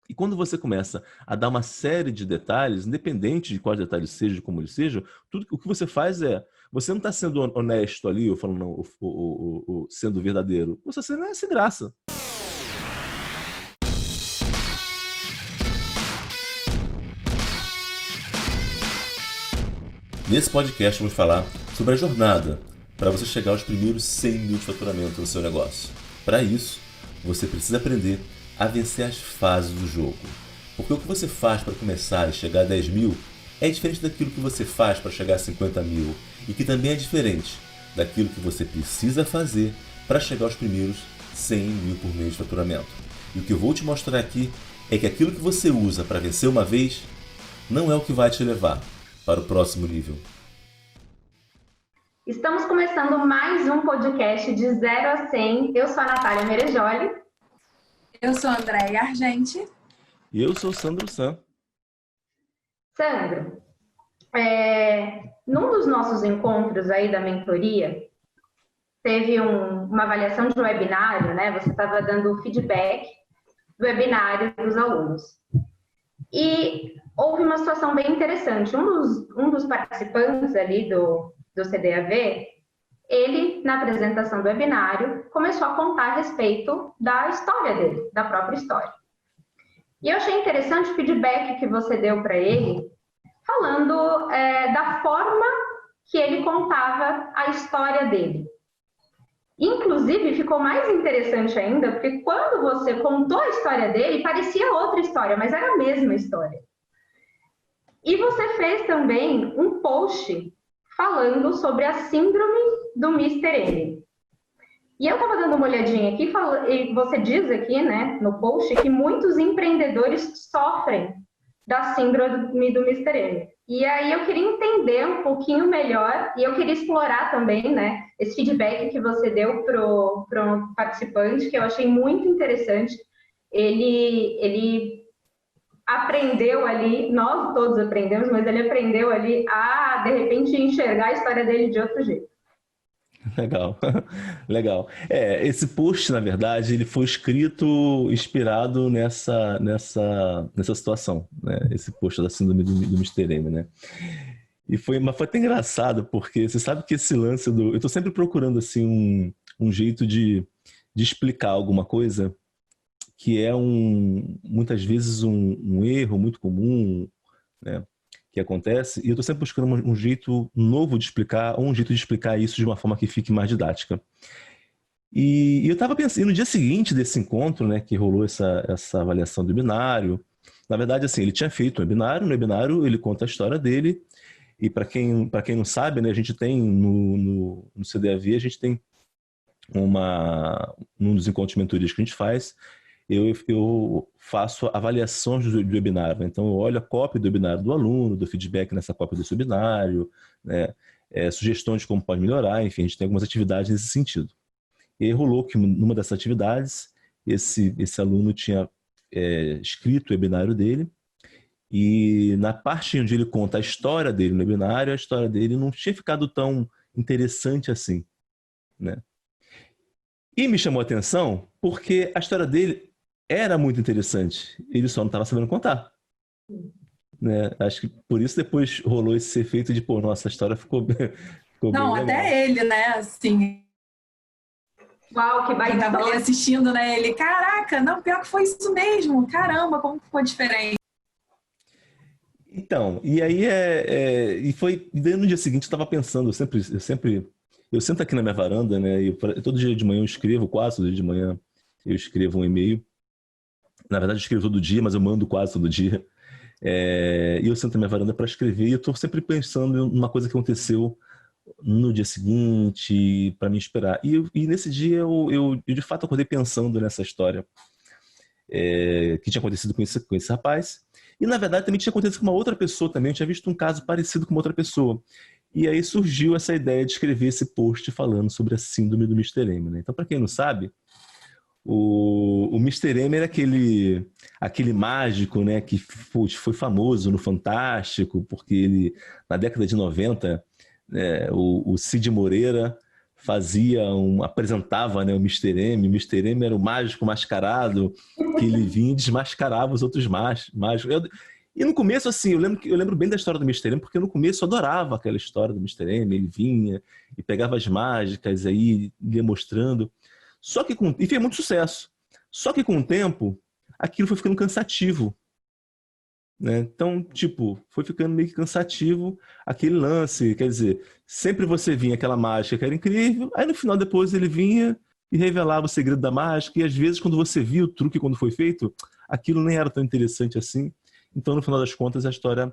E quando você começa a dar uma série de detalhes, independente de quais detalhes sejam, de como eles sejam, tudo o que você faz é, você não está sendo honesto ali, ou falando, não, sendo verdadeiro. Você está sendo sem graça. Nesse podcast vamos falar sobre a jornada para você chegar aos primeiros 100 mil de faturamento no seu negócio. Para isso, você precisa aprender a vencer as fases do jogo. Porque o que você faz para começar e chegar a 10 mil é diferente daquilo que você faz para chegar a 50 mil e que também é diferente daquilo que você precisa fazer para chegar aos primeiros 100 mil por mês de faturamento. E o que eu vou te mostrar aqui é que aquilo que você usa para vencer uma vez não é o que vai te levar para o próximo nível. Estamos começando mais um podcast de 0 a 100. Eu sou a Natália Merejoli. Eu sou a Andréia Argenti. E eu sou o Sandro San. Sandro, num dos nossos encontros aí da mentoria, teve uma avaliação de um webinário, né? Você estava dando feedback do webinário dos alunos. E houve uma situação bem interessante. Um dos participantes ali do CDAV, ele, na apresentação do webinário, começou a contar a respeito da história dele, da própria história. E eu achei interessante o feedback que você deu para ele, falando da forma que ele contava a história dele. Inclusive, ficou mais interessante ainda, porque quando você contou a história dele, parecia outra história, mas era a mesma história. E você fez também um post falando sobre a síndrome do Mr. M. E eu estava dando uma olhadinha aqui, e você diz aqui, né, no post, que muitos empreendedores sofrem da síndrome do Mr. M. E aí eu queria entender um pouquinho melhor, e eu queria explorar também, né, esse feedback que você deu para um participante, que eu achei muito interessante. Ele aprendeu ali, nós todos aprendemos, mas ele aprendeu ali a, de repente, enxergar a história dele de outro jeito. Legal, legal. Esse post, na verdade, ele foi escrito inspirado nessa situação, né? Esse post da síndrome do Mr. M, né? Mas foi até engraçado, porque você sabe que esse lance eu tô sempre procurando, assim, um jeito de explicar alguma coisa que é muitas vezes um erro muito comum, né, que acontece, e eu estou sempre buscando um jeito novo de explicar, ou um jeito de explicar isso de uma forma que fique mais didática. E eu estava pensando, no dia seguinte desse encontro, né, que rolou essa avaliação do webinário, na verdade, assim, ele tinha feito um webinário, no webinário ele conta a história dele, e para quem não sabe, né, a gente tem no CDAV, a gente tem num dos encontros de mentorias que a gente faz, eu faço avaliações do webinário. Então, eu olho a cópia do webinário do aluno, dou feedback nessa cópia desse webinário, né? Sugestões de como pode melhorar, enfim, a gente tem algumas atividades nesse sentido. E aí rolou que numa dessas atividades, esse aluno tinha escrito o webinário dele, e na parte onde ele conta a história dele no webinário, a história dele não tinha ficado tão interessante assim, né? E me chamou a atenção porque a história dele era muito interessante. Ele só não estava sabendo contar, né? Acho que por isso depois rolou esse efeito de, pô, nossa, a história ficou Não, bem legal. até ele, né, assim... Uau, que baita! Quem tava ali assistindo, né, ele, caraca, não, pior que foi isso mesmo, caramba, como ficou diferente. Então, e aí e daí no dia seguinte eu estava pensando, eu sento aqui na minha varanda, né, e todo dia de manhã eu escrevo, quase todo dia de manhã eu escrevo um e-mail. Na verdade eu escrevo todo dia, mas eu mando quase todo dia. E eu sento na minha varanda para escrever e eu estou sempre pensando numa coisa que aconteceu no dia seguinte para me inspirar. E nesse dia eu de fato acordei pensando nessa história que tinha acontecido com esse rapaz. E na verdade também tinha acontecido com uma outra pessoa também. Eu tinha visto um caso parecido com uma outra pessoa. E aí surgiu essa ideia de escrever esse post falando sobre a síndrome do Mr. M, né? Então, para quem não sabe, o Mr. M era aquele mágico, né, que foi famoso no Fantástico, porque ele, na década de 90, né, o Cid Moreira apresentava, né, o Mr. M. O Mr. M era o mágico mascarado, que ele vinha e desmascarava os outros mágicos. E no começo, assim, eu lembro bem da história do Mr. M, porque no começo eu adorava aquela história do Mr. M. Ele vinha e pegava as mágicas aí, ia mostrando. E fez muito sucesso. Só que com o tempo, aquilo foi ficando cansativo, né? Então, tipo, foi ficando meio que cansativo aquele lance. Quer dizer, sempre você vinha aquela mágica que era incrível, aí no final depois ele vinha e revelava o segredo da mágica, e às vezes quando você via o truque quando foi feito, aquilo nem era tão interessante assim. Então, no final das contas, a história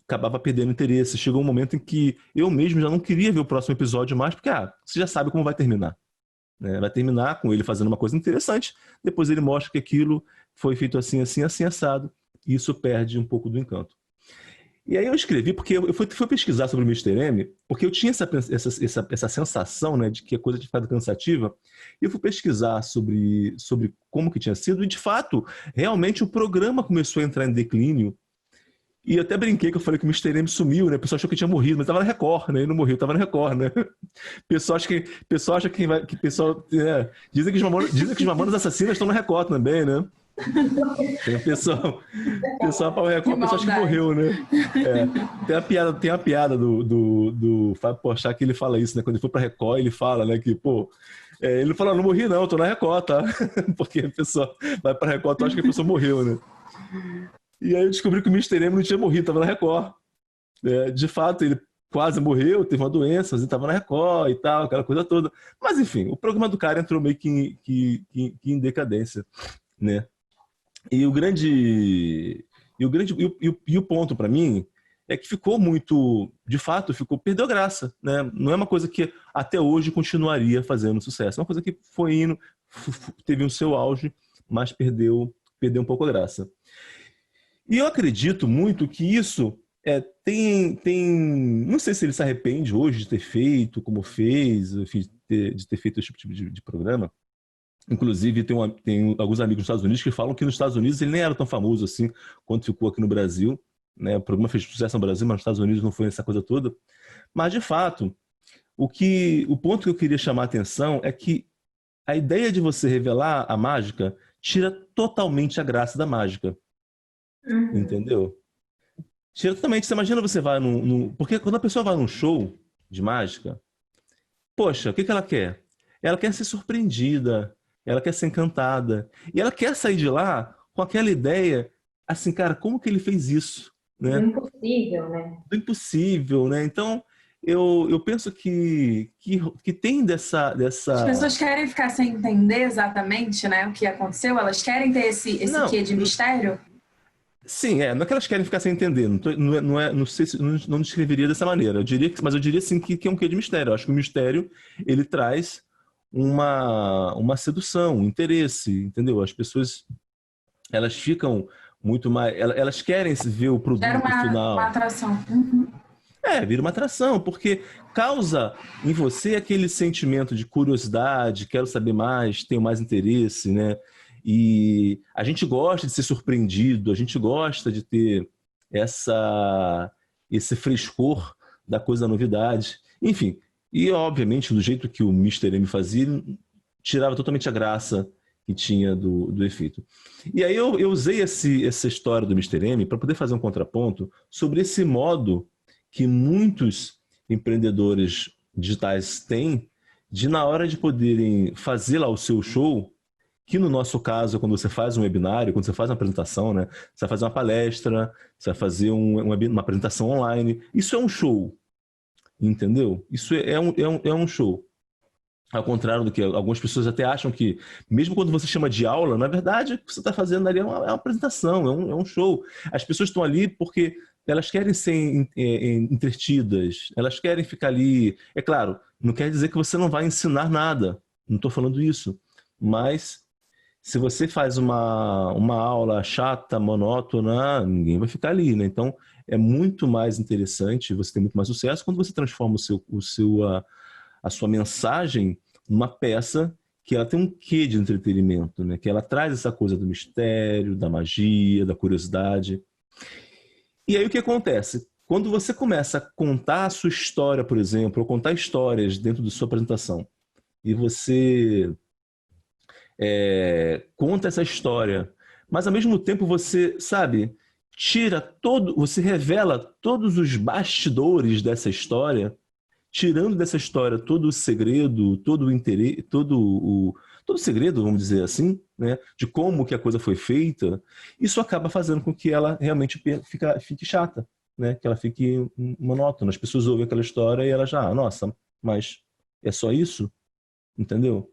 acabava perdendo interesse. Chegou um momento em que eu mesmo já não queria ver o próximo episódio mais, porque você já sabe como vai terminar, né? Vai terminar com ele fazendo uma coisa interessante, depois ele mostra que aquilo foi feito assim, assim, assim, assado, e isso perde um pouco do encanto. E aí eu escrevi, porque eu fui pesquisar sobre o Mr. M, porque eu tinha essa sensação, né, de que a coisa tinha ficado cansativa, e eu fui pesquisar sobre como que tinha sido, e de fato, realmente o programa começou a entrar em declínio. E eu até brinquei que eu falei que o Mr. M sumiu, né? O pessoal achou que tinha morrido, mas estava na Record, né? Ele não morreu, estava na Record, né? O pessoal acha que dizem que os Mamonas Assassinas estão na Record também, né? Tem o pessoal para o Record, o pessoal acha que morreu, né? Tem a piada do Fábio Porchat que ele fala isso, né? Quando ele foi para Record, ele fala, né? Que, pô, ele fala, não morri não, tô na Record, tá? Porque a pessoa vai para Record, tu acha que a pessoa morreu, né? E aí eu descobri que o Mr. M não tinha morrido, estava na Record. De fato, ele quase morreu, teve uma doença, mas ele estava na Record e tal, aquela coisa toda. Mas enfim, o programa do cara entrou meio que em decadência, né? E o ponto para mim é que ficou muito, de fato, perdeu graça, né? Não é uma coisa que até hoje continuaria fazendo sucesso. É uma coisa que foi indo, teve o seu auge, mas perdeu um pouco a graça. E eu acredito muito que isso não sei se ele se arrepende hoje de ter feito como fez, enfim, de ter feito esse tipo de programa. Inclusive, tem alguns amigos nos Estados Unidos que falam que nos Estados Unidos ele nem era tão famoso assim quanto ficou aqui no Brasil, né? O programa fez sucesso no Brasil, mas nos Estados Unidos não foi essa coisa toda. Mas, de fato, o ponto que eu queria chamar a atenção é que a ideia de você revelar a mágica tira totalmente a graça da mágica. Entendeu? Tira totalmente. Você imagina você vai porque quando a pessoa vai num show de mágica, poxa, o que ela quer? Ela quer ser surpreendida, ela quer ser encantada, e ela quer sair de lá com aquela ideia, assim, cara, como que ele fez isso? Né? Do impossível, né? Do impossível, né? Então, eu penso que tem dessa... As pessoas querem ficar sem entender exatamente, né, o que aconteceu, elas querem ter esse quê de mistério? Sim, não é que elas querem ficar sem entender, não sei se não descreveria dessa maneira, mas eu diria sim que é um quê de mistério. Eu acho que o mistério, ele traz uma sedução, um interesse, entendeu? As pessoas, elas ficam muito mais, elas querem ver o produto final. Uma atração. Vira uma atração, porque causa em você aquele sentimento de curiosidade, quero saber mais, tenho mais interesse, né? E a gente gosta de ser surpreendido, a gente gosta de ter esse frescor da coisa da novidade. Enfim, e obviamente do jeito que o Mr. M fazia, tirava totalmente a graça que tinha do efeito. E aí eu usei essa história do Mr. M para poder fazer um contraponto sobre esse modo que muitos empreendedores digitais têm de, na hora de poderem fazer lá o seu show, que no nosso caso é quando você faz um webinário, quando você faz uma apresentação, né? Você vai fazer uma palestra, você vai fazer uma apresentação online. Isso é um show, entendeu? Isso é um show. Ao contrário do que algumas pessoas até acham que, mesmo quando você chama de aula, na verdade, o que você está fazendo ali é uma apresentação, é um show. As pessoas estão ali porque elas querem ser entretidas, elas querem ficar ali. É claro, não quer dizer que você não vai ensinar nada, não estou falando isso, mas se você faz uma aula chata, monótona, ninguém vai ficar ali, né? Então, é muito mais interessante, você tem muito mais sucesso quando você transforma a sua mensagem numa peça que ela tem um quê de entretenimento, né? Que ela traz essa coisa do mistério, da magia, da curiosidade. E aí o que acontece? quando você começa a contar a sua história, por exemplo, ou contar histórias dentro da sua apresentação, e você conta essa história, mas ao mesmo tempo você, sabe, você revela todos os bastidores dessa história, tirando dessa história todo o segredo, todo o interesse, todo o segredo, vamos dizer assim, né, de como que a coisa foi feita, isso acaba fazendo com que ela realmente fique chata, né, que ela fique monótona. As pessoas ouvem aquela história e elas já, nossa, mas é só isso? Entendeu?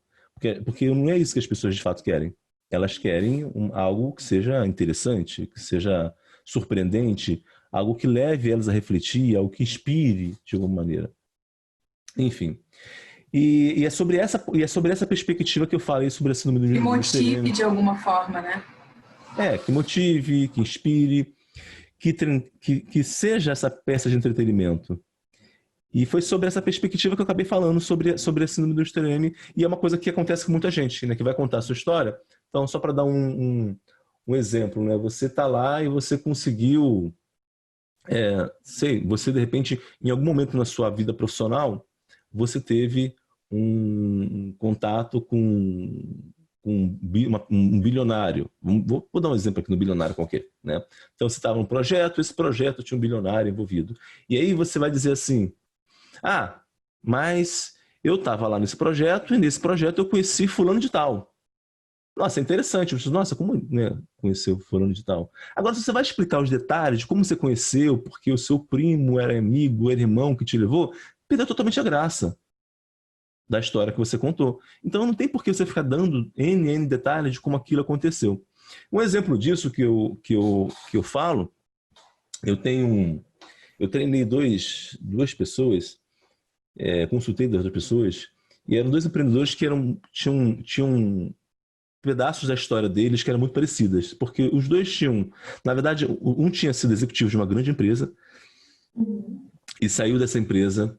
Porque não é isso que as pessoas de fato querem. Elas querem algo que seja interessante, que seja surpreendente, algo que leve elas a refletir, algo que inspire de alguma maneira. Enfim. E é sobre essa perspectiva que eu falei sobre a síndrome do Que motive de alguma forma, né? Que motive, que inspire, que seja essa peça de entretenimento. E foi sobre essa perspectiva que eu acabei falando sobre a síndrome do Mr. M, e é uma coisa que acontece com muita gente, né, que vai contar a sua história. Então, só para dar um exemplo, né, você está lá e você conseguiu, você de repente, em algum momento na sua vida profissional, você teve um contato com um bilionário. Vou dar um exemplo aqui no bilionário qualquer, né? Então, você estava num projeto, esse projeto tinha um bilionário envolvido. E aí você vai dizer assim, mas eu estava lá nesse projeto e nesse projeto eu conheci fulano de tal. Nossa, é interessante. Nossa, como, né, conheceu fulano de tal? Agora, se você vai explicar os detalhes de como você conheceu, porque o seu primo era amigo, era irmão que te levou, perdeu totalmente a graça da história que você contou. Então, não tem por que você ficar dando N detalhes de como aquilo aconteceu. Um exemplo disso que eu falo, eu treinei duas pessoas, consultei duas pessoas, e eram dois empreendedores que tinham pedaços da história deles que eram muito parecidas, porque os dois tinham, na verdade, um tinha sido executivo de uma grande empresa e saiu dessa empresa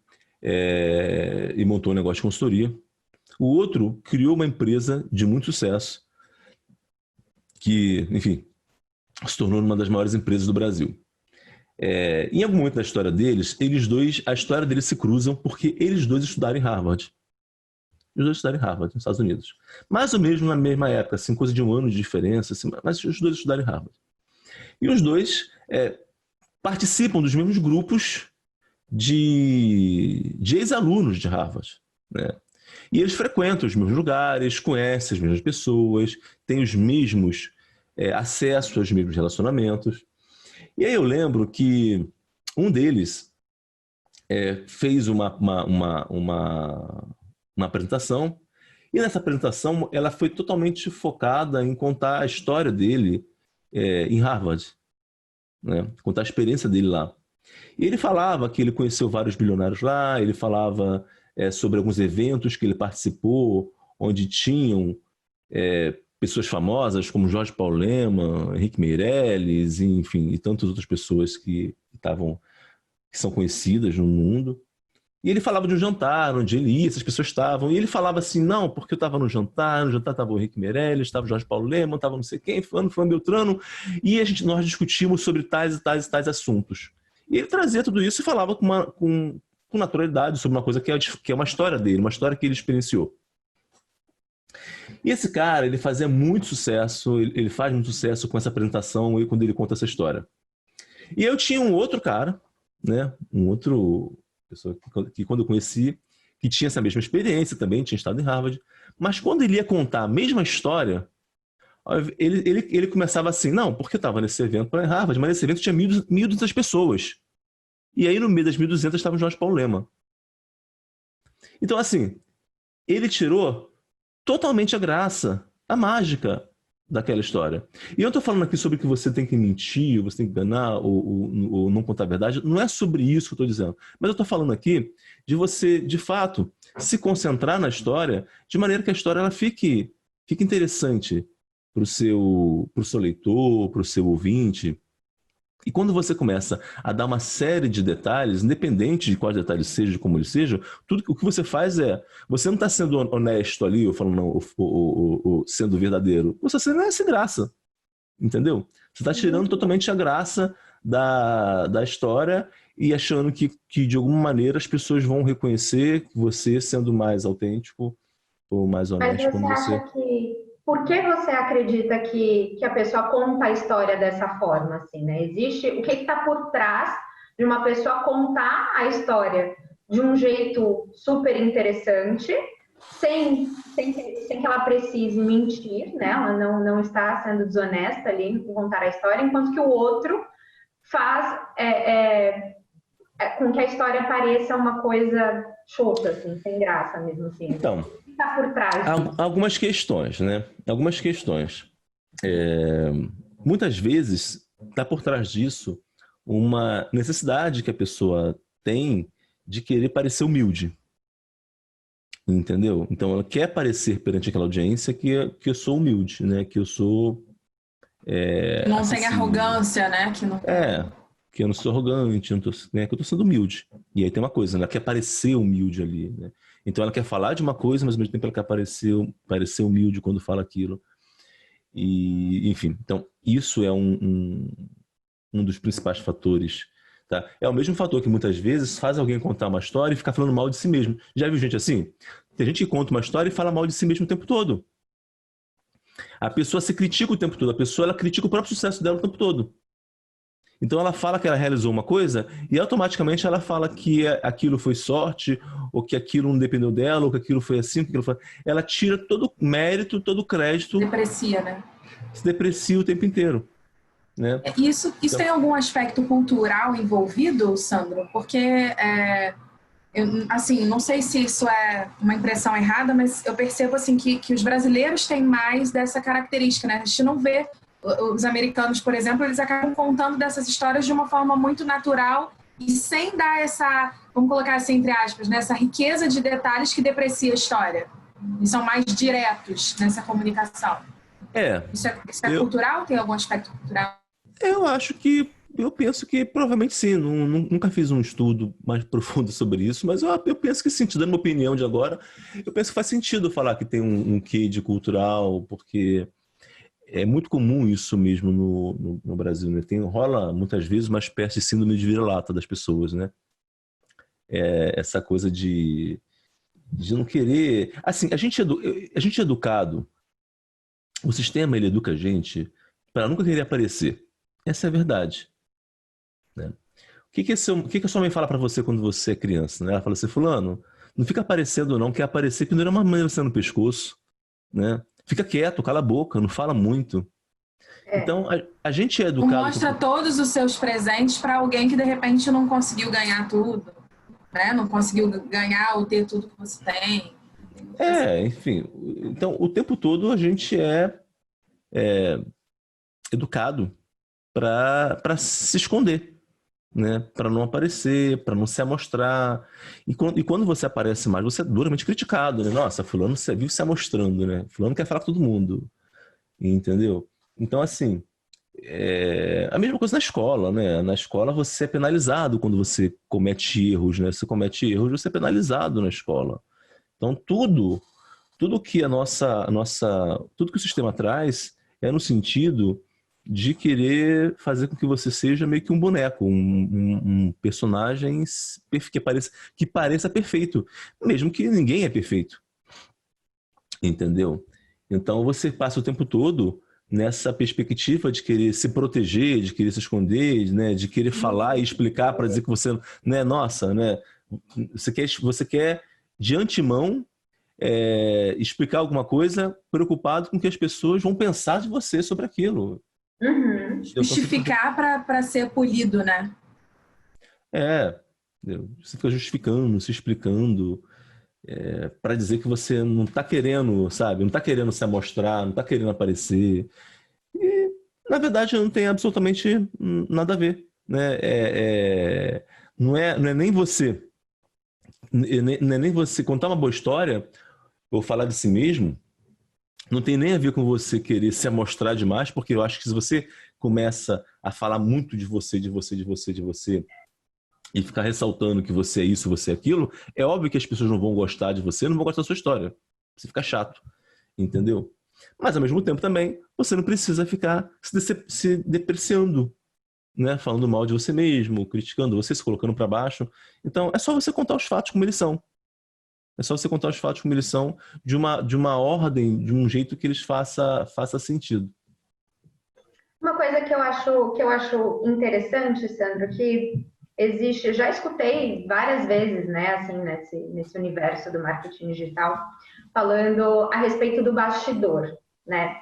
e montou um negócio de consultoria. O outro criou uma empresa de muito sucesso que, enfim, se tornou uma das maiores empresas do Brasil. Em algum momento da história deles, a história deles se cruzam porque eles dois estudaram em Harvard. Os dois estudaram em Harvard, nos Estados Unidos. Mais ou menos na mesma época, assim, coisa de um ano de diferença, assim, mas os dois estudaram em Harvard. E os dois participam dos mesmos grupos de ex-alunos de Harvard, né? E eles frequentam os mesmos lugares, conhecem as mesmas pessoas, têm os mesmos acessos aos mesmos relacionamentos. E aí eu lembro que um deles fez uma apresentação, e nessa apresentação ela foi totalmente focada em contar a história dele em Harvard, né? Contar a experiência dele lá. E ele falava que ele conheceu vários bilionários lá, ele falava sobre alguns eventos que ele participou, onde tinham pessoas famosas como Jorge Paulo Lemann, Henrique Meirelles, enfim, e tantas outras pessoas que são conhecidas no mundo. E ele falava de um jantar, onde ele ia, essas pessoas estavam, e ele falava assim, não, porque eu estava no jantar estava o Henrique Meirelles, estava o Jorge Paulo Lemann, estava não sei quem, fulano Beltrano, e nós discutimos sobre tais e tais e tais assuntos. E ele trazia tudo isso e falava com naturalidade sobre uma coisa que é uma história dele, uma história que ele experienciou. E esse cara, ele fazia muito sucesso, ele faz muito sucesso com essa apresentação quando ele conta essa história. E eu tinha um outro cara, né, pessoa que quando eu conheci, que tinha essa mesma experiência também, tinha estado em Harvard, mas quando ele ia contar a mesma história, ele começava assim, não, porque eu estava nesse evento para Harvard, mas nesse evento tinha 1.200 pessoas. E aí no meio das 1.200 estava o Jorge Paulo Lemann. Então assim, ele tirou totalmente a graça, a mágica daquela história. E eu estou falando aqui sobre que você tem que mentir, você tem que enganar ou não contar a verdade. Não é sobre isso que eu estou dizendo. Mas eu estou falando aqui de você, de fato, se concentrar na história de maneira que a história ela fique interessante para o seu leitor, para o seu ouvinte. E quando você começa a dar uma série de detalhes, independente de quais detalhes sejam, de como eles sejam, tudo o que você faz você não está sendo honesto ali, ou falando ou sendo verdadeiro. Você está sendo sem graça, entendeu? Você está tirando totalmente a graça da história e achando que de alguma maneira as pessoas vão reconhecer você sendo mais autêntico ou mais Mas honesto você como você. acha que... Por que você acredita que a pessoa conta a história dessa forma, assim, né? Existe... O que está por trás de uma pessoa contar a história de um jeito super interessante, sem que ela precise mentir, né? Ela não está sendo desonesta ali em contar a história, enquanto que o outro faz com que a história pareça uma coisa chota, assim, sem graça mesmo, assim. Então, O que está por trás disso? algumas questões, né? Algumas questões. Muitas vezes está por trás disso uma necessidade que a pessoa tem de querer parecer humilde. Entendeu? Então ela quer parecer perante aquela audiência que eu sou humilde, né? Que eu sou Não tem acessível. arrogância, né? Que não... Que eu não sou arrogante, né? Que eu tô sendo humilde. E aí tem uma coisa, né? Ela quer parecer humilde ali, né? Então ela quer falar de uma coisa, mas ao mesmo tempo ela quer parecer humilde quando fala aquilo. E, enfim, então isso é um dos principais fatores. Tá? É o mesmo fator que muitas vezes faz alguém contar uma história e ficar falando mal de si mesmo. Já viu gente assim? Tem gente que conta uma história e fala mal de si mesmo o tempo todo. A pessoa se critica o tempo todo. A pessoa ela critica o próprio sucesso dela o tempo todo. Então ela fala que ela realizou uma coisa e automaticamente ela fala que aquilo foi sorte, ou que aquilo não dependeu dela, ou que aquilo foi assim, que aquilo foi... Ela tira todo o mérito, todo o crédito. Deprecia, né? Se deprecia o tempo inteiro. Né? Isso tem algum aspecto cultural envolvido, Sandro? Porque, assim, não sei se isso é uma impressão errada, mas eu percebo assim, que os brasileiros têm mais dessa característica, né? A gente não vê os americanos, por exemplo, eles acabam contando dessas histórias de uma forma muito natural e sem dar essa, vamos colocar assim, entre aspas, né? Essa riqueza de detalhes que deprecia a história. E são mais diretos nessa comunicação. Isso é cultural? Tem algum aspecto cultural? Eu penso que provavelmente sim. Nunca fiz um estudo mais profundo sobre isso, mas eu penso que sim, te dando uma opinião de agora, eu penso que faz sentido falar que tem um quê de cultural, porque é muito comum isso mesmo no Brasil, né? Rola muitas vezes uma espécie de síndrome de vira-lata das pessoas, né? Essa coisa de não querer... Assim, a gente é educado, o sistema ele educa a gente para nunca querer aparecer. Essa é a verdade. Né? O que a sua mãe fala para você quando você é criança? Né? Ela fala assim, fulano, não fica aparecendo não, quer aparecer que não era uma mãe no pescoço. Né? Fica quieto, cala a boca, não fala muito. Então, a gente é educado... Mostra todos os seus presentes para alguém que de repente não conseguiu ganhar tudo. Né? Não conseguiu ganhar ou ter tudo que você tem. Enfim. Então, o tempo todo a gente é educado para se esconder, né? Para não aparecer, para não se amostrar. E quando você aparece mais, você é duramente criticado, né? Nossa, fulano vive se amostrando, né? Fulano quer falar com todo mundo, entendeu? Então, assim, a mesma coisa na escola, né? Na escola você é penalizado quando você comete erros, né? Se comete erros, você é penalizado na escola. Então, tudo que tudo que o sistema traz é no sentido de querer fazer com que você seja meio que um boneco, um personagem que pareça perfeito, mesmo que ninguém é perfeito. Entendeu? Então você passa o tempo todo nessa perspectiva de querer se proteger, de querer se esconder, né, de querer falar e explicar para dizer que você, né, nossa, né, você quer de antemão explicar alguma coisa preocupado com o que as pessoas vão pensar de você sobre aquilo. Uhum. Justificar para ser polido, né? Você fica justificando, se explicando, para dizer que você não está querendo, sabe? Não está querendo se amostrar, não está querendo aparecer. E, na verdade, não tem absolutamente nada a ver, né? Não é nem você. Não é nem você contar uma boa história ou falar de si mesmo. Não tem nem a ver com você querer se amostrar demais, porque eu acho que se você começa a falar muito de você, e ficar ressaltando que você é isso, você é aquilo, é óbvio que as pessoas não vão gostar de você, não vão gostar da sua história. Você fica chato, entendeu? Mas, ao mesmo tempo, também, você não precisa ficar se depreciando, né, falando mal de você mesmo, criticando você, se colocando para baixo. Então, é só você contar os fatos como eles são. É só você contar os fatos como eles são, de uma ordem, de um jeito que eles faça sentido. Uma coisa que eu acho interessante, Sandro, que existe, já escutei várias vezes, né, assim, nesse universo do marketing digital, falando a respeito do bastidor, né?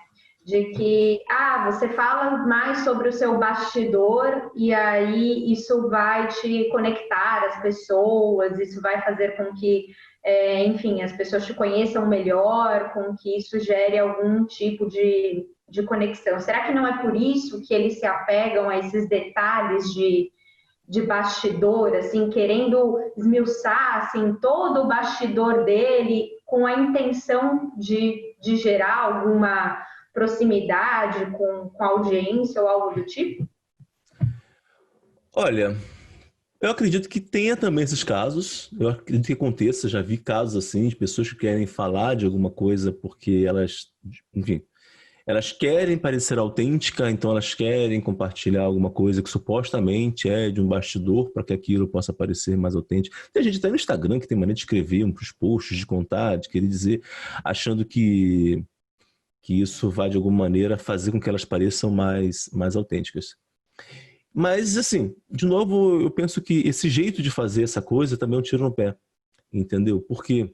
De que, você fala mais sobre o seu bastidor e aí isso vai te conectar às pessoas, isso vai fazer com que, enfim, as pessoas te conheçam melhor, com que isso gere algum tipo de conexão. Será que não é por isso que eles se apegam a esses detalhes de bastidor, assim, querendo esmiuçar assim, todo o bastidor dele com a intenção de gerar alguma proximidade com a audiência ou algo do tipo? Olha, eu acredito que tenha também esses casos, eu acredito que aconteça, já vi casos assim, de pessoas que querem falar de alguma coisa porque elas, enfim, elas querem parecer autêntica, então elas querem compartilhar alguma coisa que supostamente é de um bastidor para que aquilo possa parecer mais autêntico. Tem gente até no Instagram que tem maneira de escrever uns posts, de contar, de querer dizer, achando que isso vai de alguma maneira fazer com que elas pareçam mais autênticas. Mas, assim, de novo, eu penso que esse jeito de fazer essa coisa também é um tiro no pé, entendeu? Porque,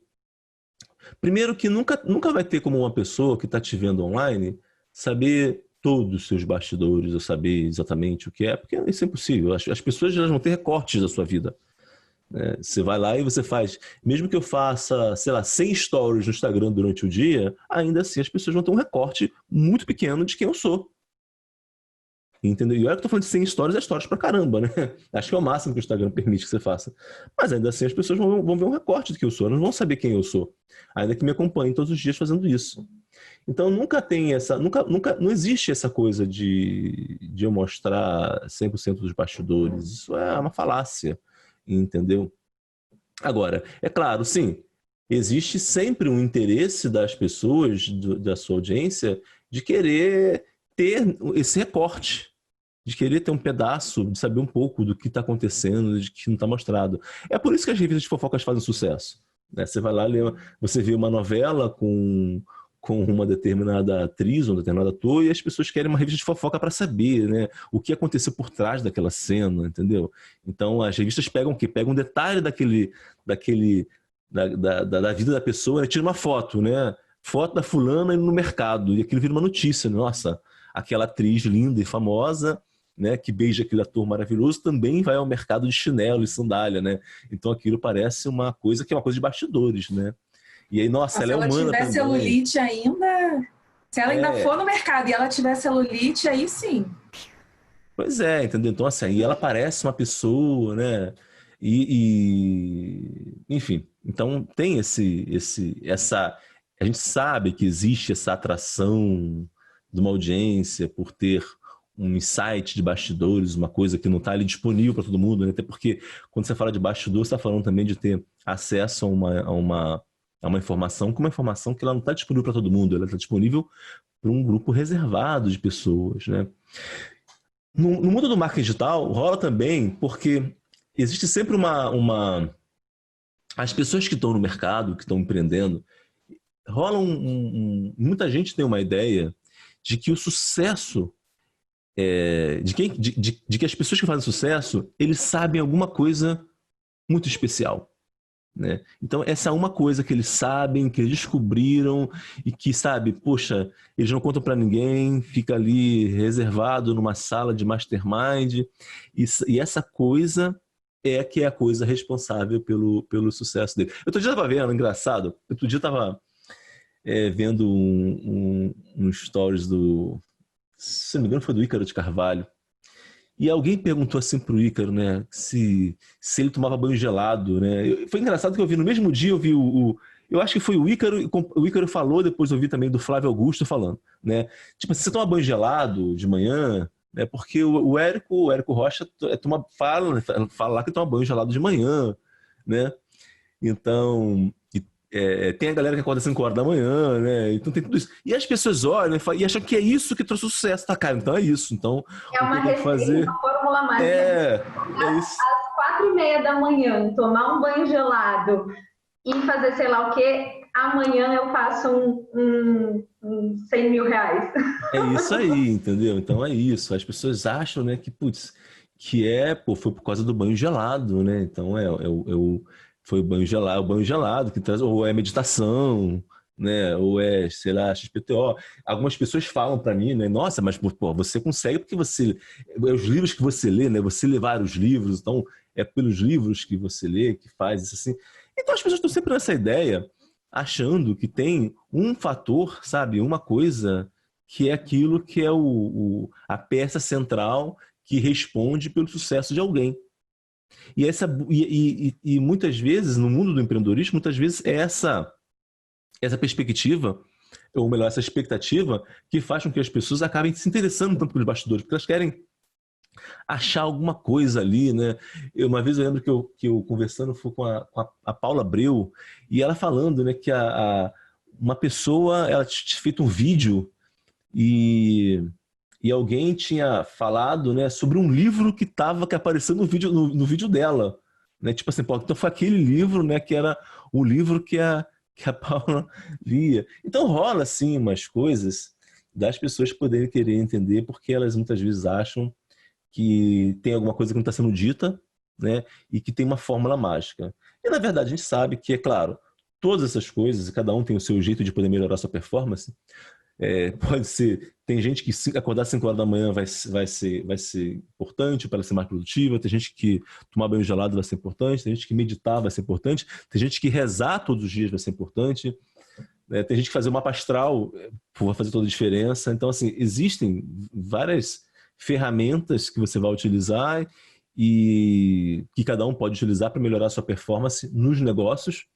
primeiro que nunca vai ter como uma pessoa que está te vendo online saber todos os seus bastidores ou saber exatamente o que é, porque isso é impossível. As pessoas já vão ter recortes da sua vida. Né? Você vai lá e você faz, mesmo que eu faça, sei lá, 100 stories no Instagram durante o dia, ainda assim as pessoas vão ter um recorte muito pequeno de quem eu sou. Entendeu? E olha que eu tô falando de 100 stories, é stories pra caramba, né? Acho que é o máximo que o Instagram permite que você faça. Mas ainda assim as pessoas vão ver um recorte do que eu sou, elas não vão saber quem eu sou. Ainda que me acompanhem todos os dias fazendo isso. Então nunca tem essa, não existe essa coisa de eu mostrar 100% dos bastidores. Isso é uma falácia, entendeu? Agora, é claro, sim, existe sempre um interesse das pessoas, da sua audiência, de querer ter esse recorte, de querer ter um pedaço, de saber um pouco do que está acontecendo, de que não está mostrado. É por isso que as revistas de fofocas fazem sucesso. Né? Você vai lá, você vê uma novela com uma determinada atriz, um determinado ator, e as pessoas querem uma revista de fofoca para saber, né, o que aconteceu por trás daquela cena, entendeu? Então as revistas pegam o quê? Pegam um detalhe da vida da pessoa, né? Tira uma foto, né? Foto da fulana indo no mercado, e aquilo vira uma notícia. Nossa, aquela atriz linda e famosa, né, que beija aquele ator maravilhoso, também vai ao mercado de chinelo e sandália, né? Então aquilo parece uma coisa que é uma coisa de bastidores, né? E aí, nossa, ela é humana também. Se ela tiver celulite ainda... Se ela ainda for no mercado e ela tiver celulite, aí sim. Pois é, entendeu? Então, assim, aí ela parece uma pessoa, né? Enfim, então tem essa... A gente sabe que existe essa atração de uma audiência por ter um insight de bastidores, uma coisa que não está ali disponível para todo mundo, né? Até porque quando você fala de bastidor, você está falando também de ter acesso a uma informação, que ela não está disponível para todo mundo, ela está disponível para um grupo reservado de pessoas, né? No mundo do marketing digital, rola também porque existe sempre as pessoas que estão no mercado, que estão empreendendo, muita gente tem uma ideia de que o sucesso, de que as pessoas que fazem sucesso, eles sabem alguma coisa muito especial. Né? Então essa é uma coisa que eles sabem, que eles descobriram e que, sabe, poxa, eles não contam para ninguém, fica ali reservado numa sala de mastermind e essa coisa é que é a coisa responsável pelo sucesso dele. Outro dia eu estava vendo, engraçado, outro dia eu estava vendo um stories se não me engano foi do Ícaro de Carvalho. E alguém perguntou assim pro Ícaro, né, se ele tomava banho gelado, né? Foi engraçado que eu vi no mesmo dia, eu vi eu acho que foi o Ícaro falou, depois eu vi também do Flávio Augusto falando, né? Tipo, se você toma banho gelado de manhã, né? Porque o Érico Rocha fala lá que toma banho gelado de manhã, né? Então, tem a galera que acorda às 5 horas da manhã, né? Então tem tudo isso. E as pessoas olham e acham que é isso que trouxe o sucesso, tá, cara? Então é isso. Então, é uma o que tem que fazer... Foram fórmula mágica. É isso. Às 4h30 da manhã, tomar um banho gelado e fazer sei lá o quê, amanhã eu faço um 100 mil reais. É isso aí, entendeu? Então é isso. As pessoas acham, né, que, putz, foi por causa do banho gelado, né? Então foi o banho gelado que traz, ou é meditação, né? Ou é, sei lá, XPTO. Algumas pessoas falam para mim, né? Nossa, mas pô, você consegue porque os livros que você lê, né? Você lê vários livros, então é pelos livros que você lê que faz isso assim. Então as pessoas estão sempre nessa ideia, achando que tem um fator, sabe? Uma coisa que é aquilo que é a peça central que responde pelo sucesso de alguém. E muitas vezes, no mundo do empreendedorismo, muitas vezes é essa perspectiva, ou melhor, essa expectativa, que faz com que as pessoas acabem se interessando tanto pelos bastidores, porque elas querem achar alguma coisa ali, né? Uma vez eu lembro que eu conversando foi com a Paula Abreu, e ela falando, né, que uma pessoa, ela tinha feito um vídeo e alguém tinha falado, né, sobre um livro que apareceu no vídeo dela, né? Tipo assim, pô, então foi aquele livro, né, que era o livro que a Paula lia. Então rola, assim, umas coisas das pessoas poderem querer entender, porque elas muitas vezes acham que tem alguma coisa que não está sendo dita, né, e que tem uma fórmula mágica. E, na verdade, a gente sabe que, é claro, todas essas coisas, cada um tem o seu jeito de poder melhorar a sua performance. Pode ser, tem gente que acordar às 5 horas da manhã vai ser importante para ela ser mais produtiva, tem gente que tomar banho gelado vai ser importante, tem gente que meditar vai ser importante, tem gente que rezar todos os dias vai ser importante, tem gente que fazer o mapa astral vai fazer toda a diferença. Então, assim, existem várias ferramentas que você vai utilizar e que cada um pode utilizar para melhorar a sua performance nos negócios,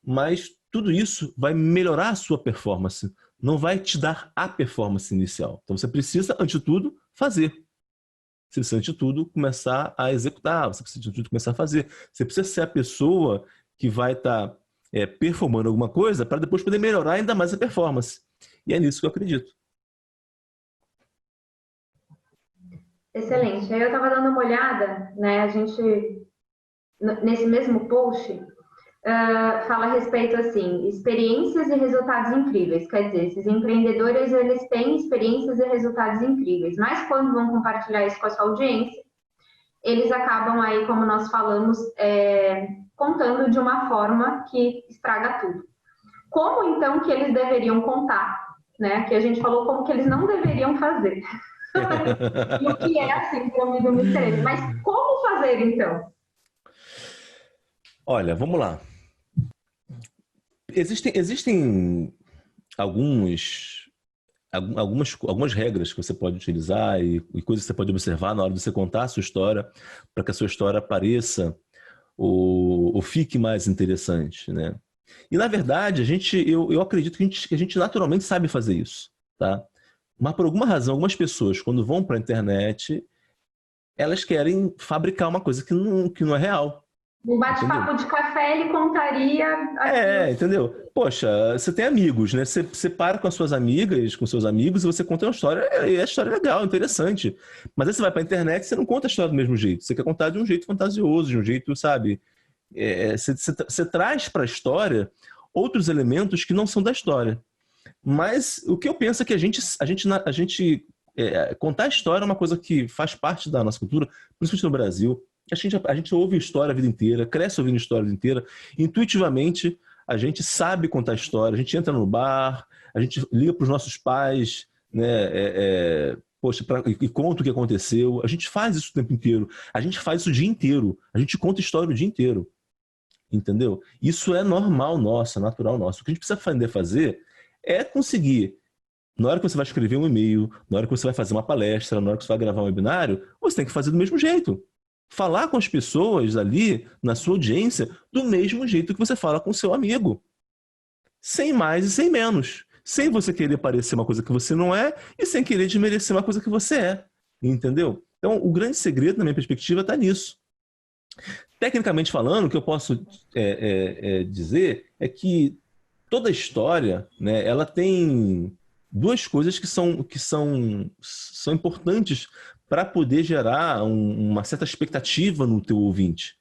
mas tudo isso vai melhorar a sua performance, não vai te dar a performance inicial. Então você precisa, antes de tudo, fazer. Você precisa, antes de tudo, começar a executar, você precisa, antes de tudo, começar a fazer. Você precisa ser a pessoa que vai estar performando alguma coisa para depois poder melhorar ainda mais a performance. E é nisso que eu acredito. Excelente. Aí eu estava dando uma olhada, né? A gente, nesse mesmo post, fala a respeito assim, experiências e resultados incríveis. Quer dizer, esses empreendedores, eles têm experiências e resultados incríveis, mas quando vão compartilhar isso com a sua audiência, eles acabam aí, como nós falamos, contando de uma forma que estraga tudo. Como então que eles deveriam contar, né? Que a gente falou como que eles não deveriam fazer. E o que é a síndrome do Mr. M. Mas como fazer então? Olha, vamos lá. Existem algumas regras que você pode utilizar e coisas que você pode observar na hora de você contar a sua história para que a sua história pareça ou fique mais interessante, né? E, na verdade, eu acredito que a gente naturalmente sabe fazer isso, tá? Mas, por alguma razão, algumas pessoas, quando vão para a internet, elas querem fabricar uma coisa que não é real. Um bate-papo de café, ele contaria... Entendeu? Poxa, você tem amigos, né? Você para com as suas amigas, com seus amigos, e você conta uma história, e a história é legal, interessante. Mas aí você vai para a internet e você não conta a história do mesmo jeito. Você quer contar de um jeito fantasioso, de um jeito, sabe? Você traz para a história outros elementos que não são da história. Mas o que eu penso é que a gente contar a história é uma coisa que faz parte da nossa cultura, principalmente no Brasil. A gente ouve história a vida inteira, cresce ouvindo história a vida inteira. Intuitivamente, a gente sabe contar história. A gente entra no bar, a gente liga para os nossos pais, né? E conta o que aconteceu. A gente faz isso o tempo inteiro. A gente faz isso o dia inteiro. A gente conta história o dia inteiro. Entendeu? Isso é normal nosso, é natural nosso. O que a gente precisa aprender a fazer é conseguir, na hora que você vai escrever um e-mail, na hora que você vai fazer uma palestra, na hora que você vai gravar um webinário, você tem que fazer do mesmo jeito. Falar com as pessoas ali, na sua audiência, do mesmo jeito que você fala com o seu amigo. Sem mais e sem menos. Sem você querer parecer uma coisa que você não é e sem querer desmerecer uma coisa que você é. Entendeu? Então, o grande segredo, na minha perspectiva, está nisso. Tecnicamente falando, o que eu posso dizer é que toda história, né, ela tem duas coisas são importantes para poder gerar uma certa expectativa no teu ouvinte.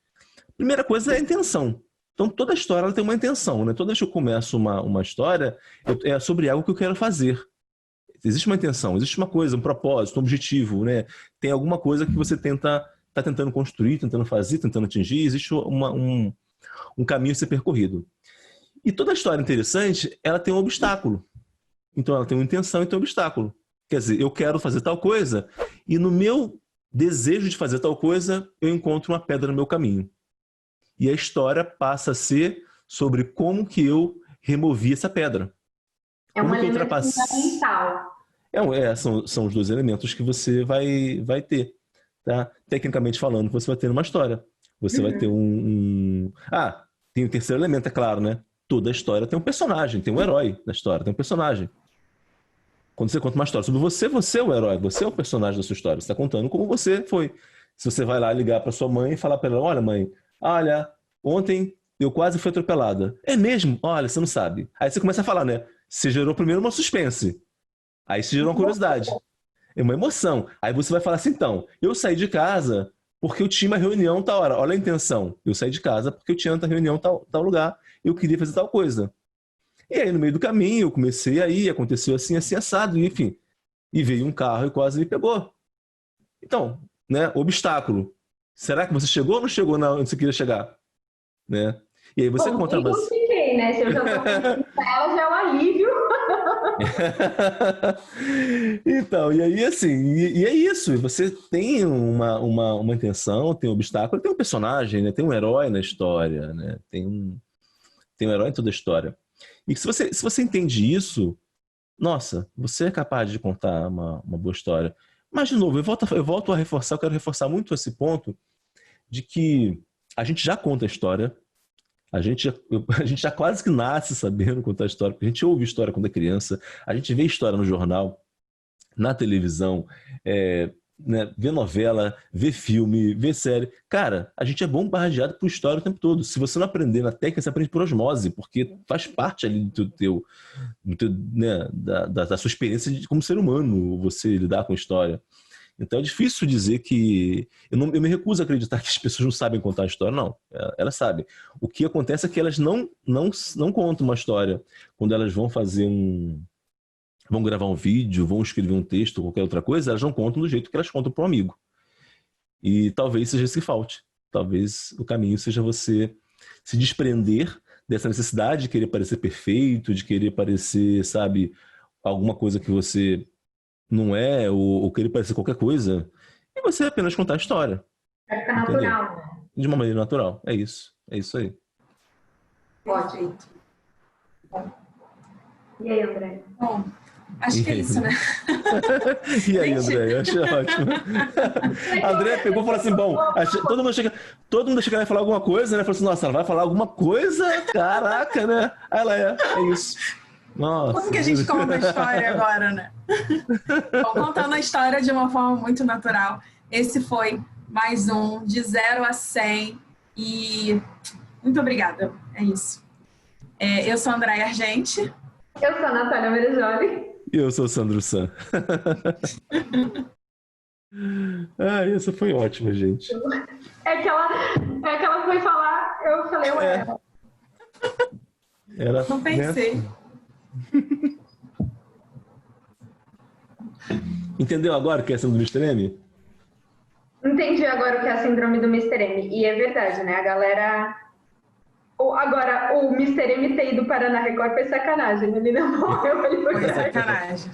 Primeira coisa é a intenção. Então, toda história ela tem uma intenção, né? Toda vez que eu começo uma história, é sobre algo que eu quero fazer. Existe uma intenção, existe uma coisa, um propósito, um objetivo, né? Tem alguma coisa que você está tentando construir, tentando fazer, tentando atingir. Existe um caminho a ser percorrido. E toda história interessante, ela tem um obstáculo. Então, ela tem uma intenção e tem um obstáculo. Quer dizer, eu quero fazer tal coisa e no meu desejo de fazer tal coisa, eu encontro uma pedra no meu caminho. E a história passa a ser sobre como que eu removi essa pedra. É um elemento fundamental. São os dois elementos que você vai ter. Tá? Tecnicamente falando, você vai ter uma história. Você vai ter tem o terceiro elemento, é claro, né? Toda história tem um personagem, tem um herói na história, tem um personagem. Quando você conta uma história sobre você, você é o herói, você é o personagem da sua história. Você está contando como você foi. Se você vai lá ligar para sua mãe e falar para ela, olha mãe, olha, ontem eu quase fui atropelada. É mesmo? Olha, você não sabe. Aí você começa a falar, né? Você gerou primeiro uma suspense. Aí você gerou uma curiosidade. É uma emoção. Aí você vai falar assim, então, eu saí de casa porque eu tinha uma reunião tal hora. Olha a intenção. Eu saí de casa porque eu tinha uma reunião tal lugar. Eu queria fazer tal coisa. E aí, no meio do caminho, eu comecei a ir, aconteceu assim, assim, assado, e, enfim. E veio um carro e quase me pegou. Então, né, obstáculo. Será que você chegou ou não chegou onde você queria chegar? Né? E aí você conta... Eu fiquei, né? Se eu já tô com ela, já é um alívio. Então, e aí assim, e é isso. Você tem uma intenção, tem um obstáculo, tem um personagem, né? Tem um herói na história, né? Tem um herói em toda a história. E se você entende isso, nossa, você é capaz de contar uma boa história. Mas, de novo, eu volto a reforçar, eu quero reforçar muito esse ponto de que a gente já conta a história, a gente já quase que nasce sabendo contar a história, porque a gente ouve história quando é criança, a gente vê história no jornal, na televisão, né, vê novela, vê filme, vê série. Cara, a gente é bombardeado por história o tempo todo. Se você não aprender na técnica, você aprende por osmose, porque faz parte ali né, da sua experiência como ser humano, você lidar com história. Então é difícil dizer que... Eu me recuso a acreditar que as pessoas não sabem contar a história, não. Elas sabem. O que acontece é que elas não contam uma história quando elas vão fazer vão gravar um vídeo, vão escrever um texto ou qualquer outra coisa, elas não contam do jeito que elas contam para um amigo. E talvez seja isso que falte. Talvez o caminho seja você se desprender dessa necessidade de querer parecer perfeito, de querer parecer, sabe, alguma coisa que você não é, ou querer parecer qualquer coisa, e você apenas contar a história. Vai ficar natural, né? De uma maneira natural. É isso. É isso aí. Pode. E aí, André? Bom, acho que é isso, né? E aí, André? Eu achei ótimo. A André pegou e falou assim, bom, todo mundo chega lá e falar alguma coisa, né? Falou assim, nossa, ela vai falar alguma coisa? Caraca, né? Aí ela é isso. Nossa. Como que a gente conta a história agora, né? Bom, contando a história de uma forma muito natural. Esse foi mais um de 0 a 100 e muito obrigada. É isso. Eu sou a Andréia Argenti. Eu sou a Natália Merejoli. E eu sou o Sandro San. Essa foi ótima, gente. É que ela foi falar, eu falei, ué. Não pensei. Né? Entendeu agora o que é a síndrome do Mr. M? Entendi agora o que é a síndrome do Mr. M. E é verdade, né? A galera... Agora, o Mr. M ter ido parar na Record foi sacanagem. Ele não morreu, ele foi sacanagem.